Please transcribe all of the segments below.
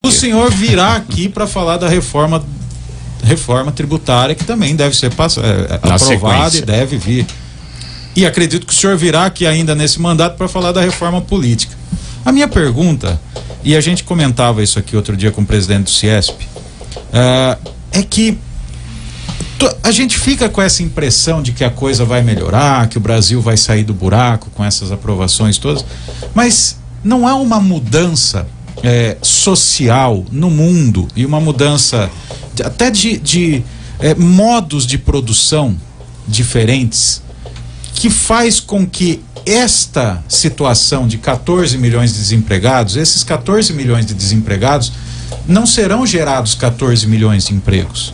O senhor virá aqui para falar da reforma tributária, que também deve ser aprovada e deve vir. E acredito que o senhor virá aqui ainda nesse mandato para falar da reforma política. A minha pergunta, e a gente comentava isso aqui outro dia com o presidente do Ciesp, é que a gente fica com essa impressão de que a coisa vai melhorar, que o Brasil vai sair do buraco com essas aprovações todas, mas não há uma mudança social no mundo e uma mudança até de modos de produção diferentes, que faz com que esta situação de 14 milhões de desempregados, esses 14 milhões de desempregados, não serão gerados 14 milhões de empregos.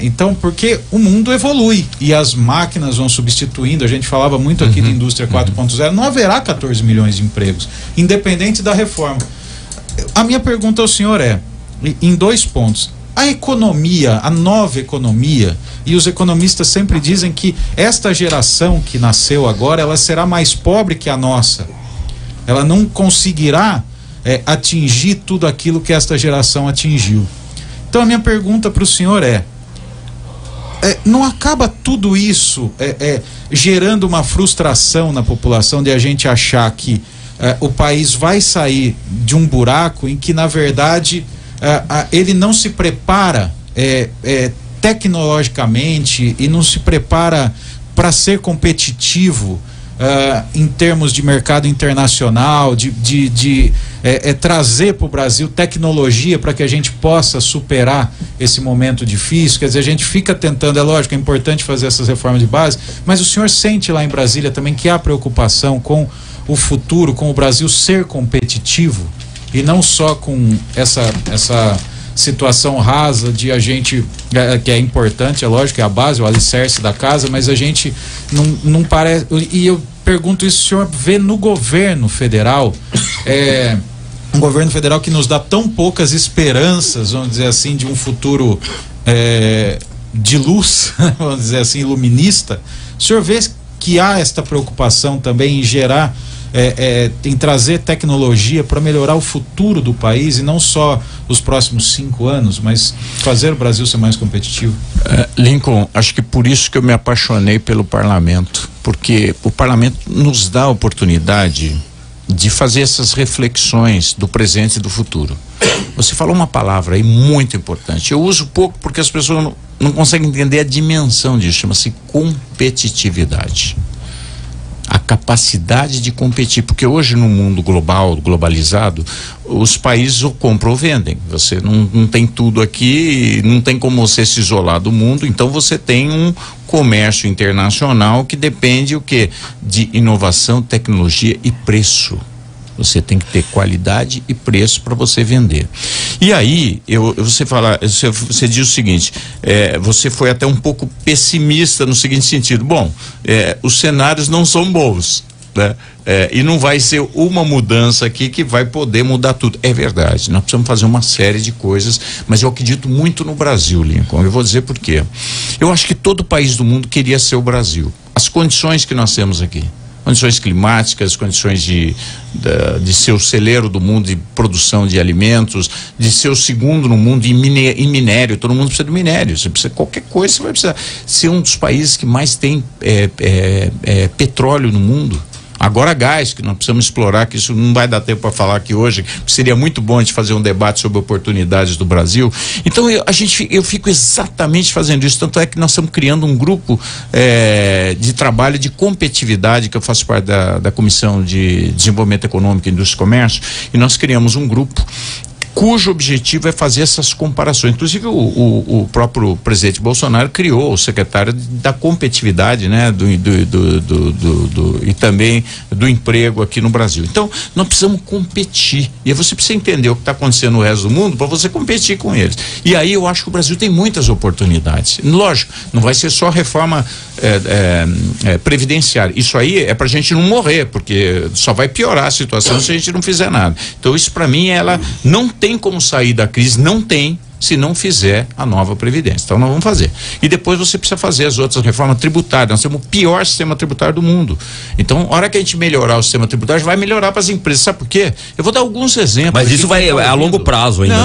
Então, porque o mundo evolui e as máquinas vão substituindo. A gente falava muito aqui de indústria 4.0, não haverá 14 milhões de empregos, independente da reforma. A minha pergunta ao senhor em 2 pontos. A economia, a nova economia, e os economistas sempre dizem que esta geração que nasceu agora, ela será mais pobre que a nossa. Ela não conseguirá atingir tudo aquilo que esta geração atingiu. Então a minha pergunta para o senhor não acaba tudo isso gerando uma frustração na população de a gente achar que o país vai sair de um buraco em que, na verdade, ele não se prepara tecnologicamente e não se prepara para ser competitivo em termos de mercado internacional, de trazer para o Brasil tecnologia para que a gente possa superar esse momento difícil. Quer dizer, a gente fica tentando, é lógico, é importante fazer essas reformas de base, mas o senhor sente lá em Brasília também que há preocupação com o futuro, com o Brasil ser competitivo e não só com essa situação rasa de a gente, que é importante, é lógico, é a base, o alicerce da casa, mas a gente não parece, e eu pergunto isso, o senhor vê no governo federal, um governo federal que nos dá tão poucas esperanças, vamos dizer assim, de um futuro de luz, vamos dizer assim, iluminista. O senhor vê que há esta preocupação também em gerar, em trazer tecnologia para melhorar o futuro do país e não só os próximos 5 anos, mas fazer o Brasil ser mais competitivo? Lincoln, acho que por isso que eu me apaixonei pelo parlamento, porque o parlamento nos dá a oportunidade de fazer essas reflexões do presente e do futuro. Você falou uma palavra aí muito importante, eu uso pouco porque as pessoas não conseguem entender a dimensão disso, chama-se competitividade. A capacidade de competir, porque hoje no mundo globalizado, os países ou compram ou vendem. Você não tem tudo aqui, não tem como você se isolar do mundo, então você tem um comércio internacional que depende o quê? De inovação, tecnologia e preço. Você tem que ter qualidade e preço para você vender. E aí, você diz o seguinte, você foi até um pouco pessimista no seguinte sentido, os cenários não são bons, né? E não vai ser uma mudança aqui que vai poder mudar tudo. É verdade, nós precisamos fazer uma série de coisas, mas eu acredito muito no Brasil, Lincoln. Eu vou dizer por quê. Eu acho que todo país do mundo queria ser o Brasil. As condições que nós temos aqui, condições climáticas, condições de ser o celeiro do mundo de produção de alimentos, de ser o segundo no mundo em minério. Todo mundo precisa de minério, você precisa qualquer coisa, você vai precisar ser um dos países que mais tem petróleo no mundo. Agora gás, que nós precisamos explorar, que isso não vai dar tempo para falar aqui hoje, seria muito bom a gente fazer um debate sobre oportunidades do Brasil. Então eu fico exatamente fazendo isso, tanto é que nós estamos criando um grupo de trabalho de competitividade, que eu faço parte da Comissão de Desenvolvimento Econômico, Indústria e Comércio, e nós criamos um grupo cujo objetivo é fazer essas comparações. Inclusive o próprio presidente Bolsonaro criou o secretário da competitividade, né, e também do emprego aqui no Brasil. Então nós precisamos competir, e aí você precisa entender o que está acontecendo no resto do mundo para você competir com eles. E aí eu acho que o Brasil tem muitas oportunidades. Lógico, não vai ser só reforma previdenciária. Isso aí é pra gente não morrer, porque só vai piorar a situação se a gente não fizer nada. Então isso para mim, ela não tem como sair da crise, não tem, se não fizer a nova Previdência. Então nós vamos fazer. E depois você precisa fazer as outras reformas tributárias. Nós temos o pior sistema tributário do mundo. Então, a hora que a gente melhorar o sistema tributário, vai melhorar para as empresas. Sabe por quê? Eu vou dar alguns exemplos. Mas isso vai a longo prazo ainda,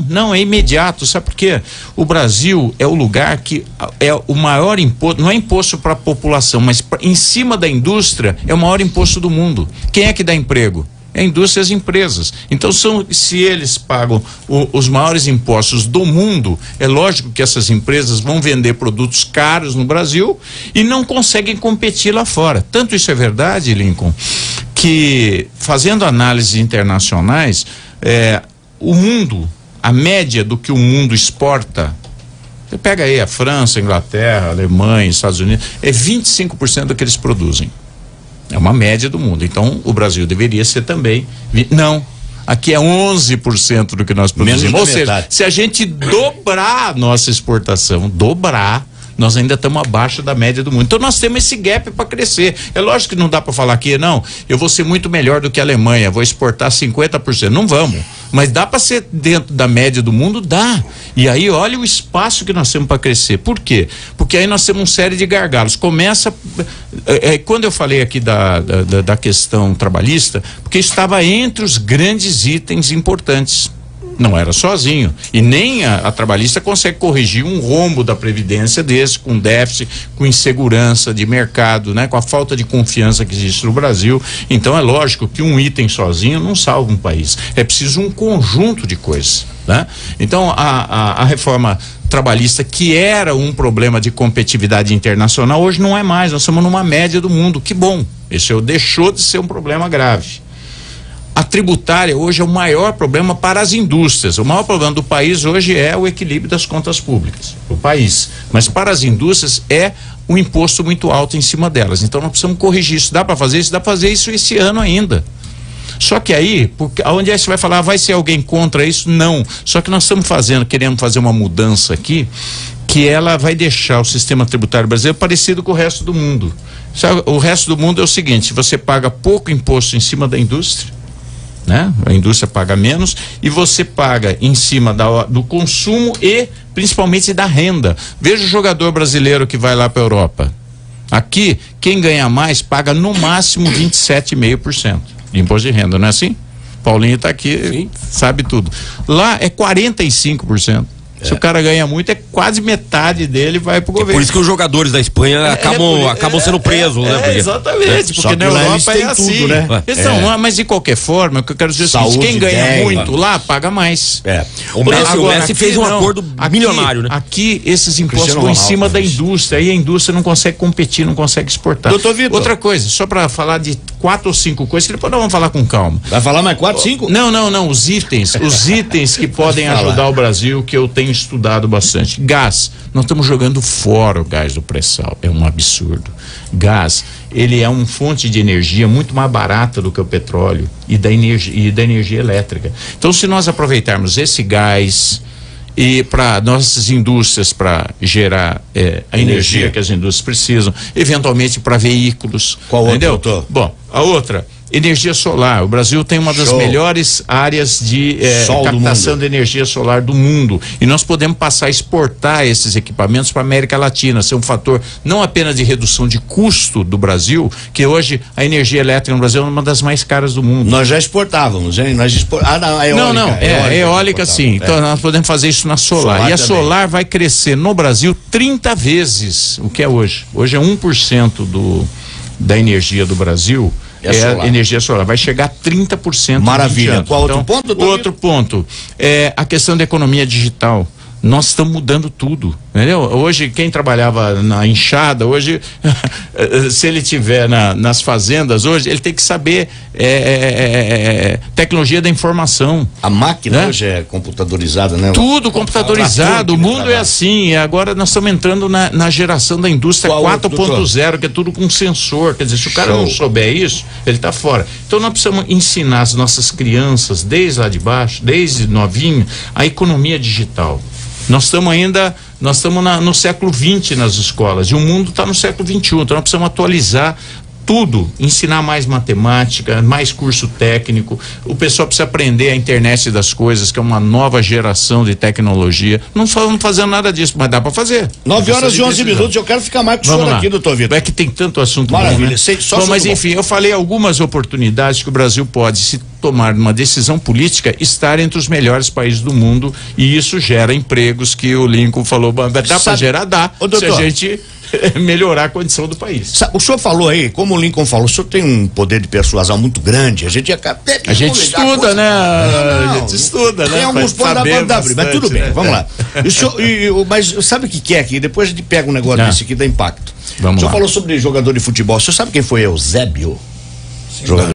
Não, é imediato. Sabe por quê? O Brasil é o lugar que é o maior imposto, não é imposto para a população, mas em cima da indústria é o maior imposto do mundo. Quem é que dá emprego? É a indústria e as empresas. Então, se eles pagam os maiores impostos do mundo, é lógico que essas empresas vão vender produtos caros no Brasil e não conseguem competir lá fora. Tanto isso é verdade, Lincoln, que fazendo análises internacionais, o mundo, a média do que o mundo exporta, você pega aí a França, a Inglaterra, a Alemanha, Estados Unidos, é 25% do que eles produzem. É uma média do mundo. Então, o Brasil deveria ser também. Não. Aqui é 11% do que nós produzimos. Ou seja, se a gente dobrar a nossa exportação, nós ainda estamos abaixo da média do mundo. Então nós temos esse gap para crescer. É lógico que não dá para falar aqui, não, eu vou ser muito melhor do que a Alemanha, vou exportar 50%. Não vamos. Mas dá para ser dentro da média do mundo? Dá. E aí olha o espaço que nós temos para crescer. Por quê? Porque aí nós temos uma série de gargalos. Começa, quando eu falei aqui da questão trabalhista, porque estava entre os grandes itens importantes. Não era sozinho. E nem a trabalhista consegue corrigir um rombo da Previdência desse, com déficit, com insegurança de mercado, né? Com a falta de confiança que existe no Brasil. Então é lógico que um item sozinho não salva um país. É preciso um conjunto de coisas, né? Então a reforma trabalhista, que era um problema de competitividade internacional, hoje não é mais. Nós estamos numa média do mundo. Que bom. Esse deixou de ser um problema grave. A tributária hoje é o maior problema para as indústrias. O maior problema do país hoje é o equilíbrio das contas públicas, o país. Mas para as indústrias é um imposto muito alto em cima delas. Então nós precisamos corrigir isso. Dá para fazer isso? Dá para fazer isso esse ano ainda. Só que aí, onde é que você vai falar, vai ser alguém contra isso? Não. Só que nós estamos queremos fazer uma mudança aqui, que ela vai deixar o sistema tributário brasileiro parecido com o resto do mundo. Sabe, o resto do mundo é o seguinte: você paga pouco imposto em cima da indústria, né? A indústria paga menos e você paga em cima do consumo e principalmente da renda. Veja o jogador brasileiro que vai lá para a Europa. Aqui, quem ganha mais paga no máximo 27,5% de imposto de renda, não é assim? Paulinho está aqui, sim, sabe tudo. Lá é 45%. Se o cara ganha muito, é quase metade dele vai pro governo. Por isso que os jogadores da Espanha acabam sendo presos, né? Porque, exatamente, porque na Europa é assim. Tudo, né? Mas de qualquer forma, o que eu quero dizer é o seguinte: quem ganha muito lá, paga mais. O Messi fez um acordo milionário, né? Aqui, esses impostos estão em cima da indústria, aí a indústria não consegue competir, não consegue exportar. Doutor Vitor. Outra coisa, só para falar de 4 ou 5 coisas, que depois nós vamos falar com calma. Vai falar mais 4, 5? Não, os itens que podem ajudar o Brasil, que eu tenho estudado bastante. Gás, nós estamos jogando fora o gás do pré-sal, é um absurdo. Gás, ele é uma fonte de energia muito mais barata do que o petróleo e da energia elétrica. Então, se nós aproveitarmos esse gás e para nossas indústrias, para gerar a energia que as indústrias precisam, eventualmente para veículos. Qual entendeu? Outro? Bom, a outra, energia solar. O Brasil tem uma das melhores áreas de captação de energia solar do mundo, e nós podemos passar a exportar esses equipamentos para a América Latina, ser um fator não apenas de redução de custo do Brasil, que hoje a energia elétrica no Brasil é uma das mais caras do mundo. Nós já exportávamos, hein? Eólica sim. Então nós podemos fazer isso na solar. E a solar vai crescer no Brasil 30 vezes o que é hoje. Hoje é 1% da energia do Brasil. Energia solar, vai chegar a 30%. Maravilha. Qual outro ponto? Outro ponto é a questão da economia digital. Nós estamos mudando tudo, entendeu? Hoje, quem trabalhava na enxada, hoje, se ele tiver nas fazendas, hoje, ele tem que saber tecnologia da informação. A máquina, né? Hoje é computadorizada, né? Tudo computadorizado, o mundo é assim. E agora nós estamos entrando na geração da indústria 4.0, que é tudo com sensor. Quer dizer, se o cara não souber isso, ele está fora. Então nós precisamos ensinar as nossas crianças, desde lá de baixo, desde novinho, a economia digital. Nós estamos no século XX nas escolas, e o mundo está no século XXI, então nós precisamos atualizar tudo, ensinar mais matemática, mais curso técnico. O pessoal precisa aprender a internet das coisas, que é uma nova geração de tecnologia. Não estamos fazendo nada disso, mas dá para fazer. 9h11, eu quero ficar mais com o senhor aqui, doutor Vitor. É que tem tanto assunto. Maravilha, bom, né? Bom, mas enfim, eu falei algumas oportunidades que o Brasil pode, se tomar uma decisão política, estar entre os melhores países do mundo, e isso gera empregos, que o Lincoln falou, dá para gerar, dá, se a gente melhorar a condição do país. O senhor falou aí, como o Lincoln falou, o senhor tem um poder de persuasão muito grande, a gente estuda, né? A gente estuda, né? Tem alguns pontos da banda, mas tudo bem, vamos lá. Mas sabe o que é que depois a gente pega um negócio desse aqui, dá impacto. Vamos o senhor lá. falou sobre jogador de futebol, o senhor sabe quem foi Eusébio? Jogador